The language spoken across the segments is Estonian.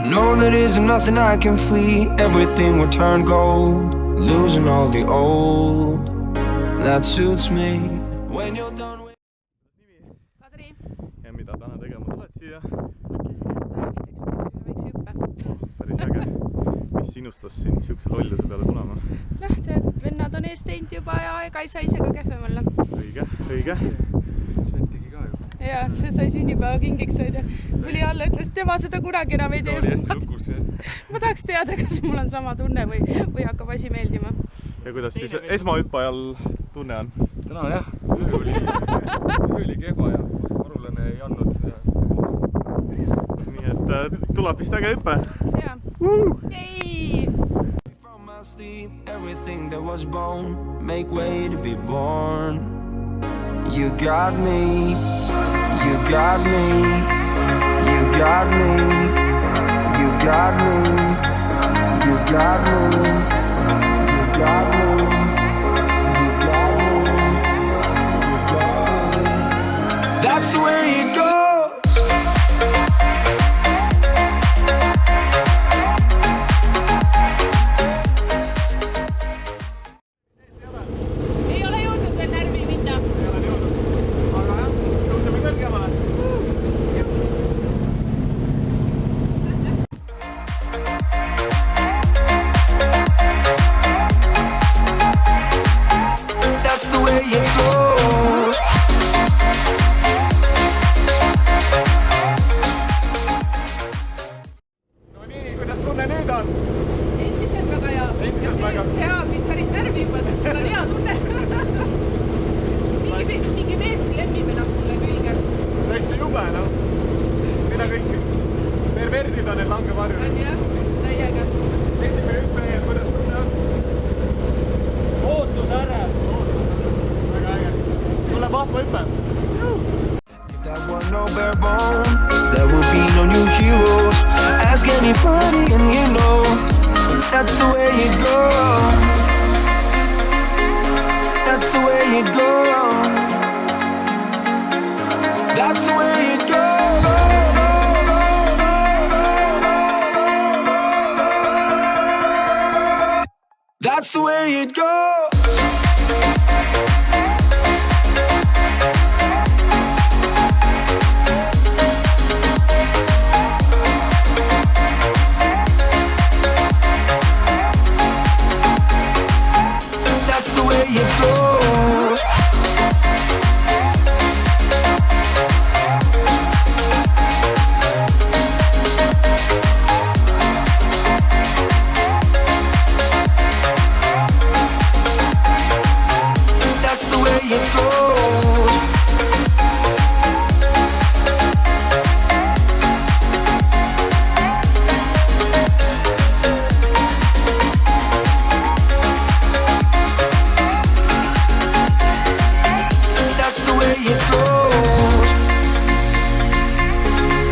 Know that isn't nothing I can flee. Everything will turn gold. Losing all the old. That suits me. When you're done with... Kadri. Ja mida täna tegema tuled siia? Mõtlesin, et väikse hüppe. Päris äge. Mis sinustas sind siukse lolluse peale tulema? Noh, tead, vennad on ees teinud juba ja ega ei saa ise ka kehvem olla. Õige, õige. Sven tegi ka ju. Ja, see sai sünnipäeva kingiks on ja tuli alla, ütles, tema seda kunagi enam ei tee. Ta oli hästi lukus, jah. Ma tahaks teada, kas mul on sama tunne või hakkab asi meeldima. Ja kuidas siis esmahüppajal tunne on? Täna jah, öö oli kehva ja Marulane ei andnud. Nii et tuleb vist äge hüppe. Jaa. Jei! From my sleep, everything that was bone make way to be born. You got me, you got me, you got me, you got me, you got me, you got me, you got me, you got me. That's the way it goes. That were no bare bones, there will be no new heroes. Ask anybody and you know that's the way it goes. That's the way it goes. That's the way it goes. That's the way it goes. That's the way it goes.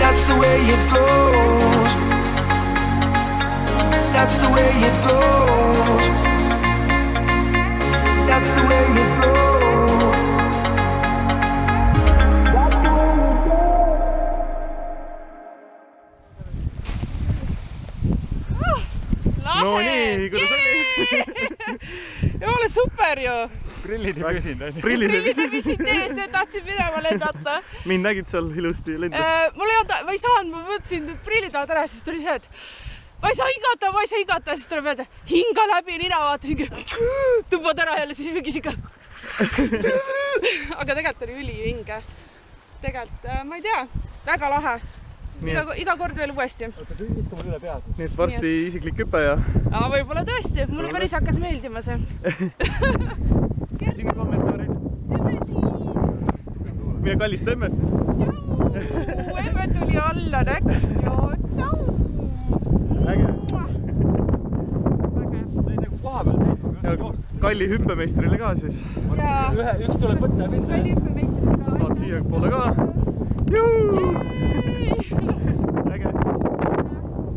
That's the way it goes. That's the way it goes. No nii, kuidas oli? Jumala super ju! Prillid ei püsinud. Prillid ei püsinud ees ja tahtsin minema lendata. Mind nägid seal ilusti lendas? Mul ei olnud, ma ei saanud, ma mõtlesin, et prillid tahavad ära, siis tuli see, et ma ei saa hingata, siis tuleb öelda, hinga läbi nina, vaata, tõmbad ära jälle, siis mingi siuke. Aga tegelikult oli ülihinge. Tegelikult, ma ei tea, väga lahe. Iga kord veel uuesti. Oota, viska mul üle pead. Nii et varsti isiklik hüpe ja... Võib-olla tõesti, mulle päris hakkas meeldima see. Sinu kommentaarid? Mine kallist emmet. Emmet tuli alla, nägin ju. Tšau! Äge. Sa ei nagu koha peal seisma. Kalli hüppemeistrile ka siis. Üks tuleb võtta ja minna. Kalli hüppemeistrile ka. Vaat siia poole ka. Juhu!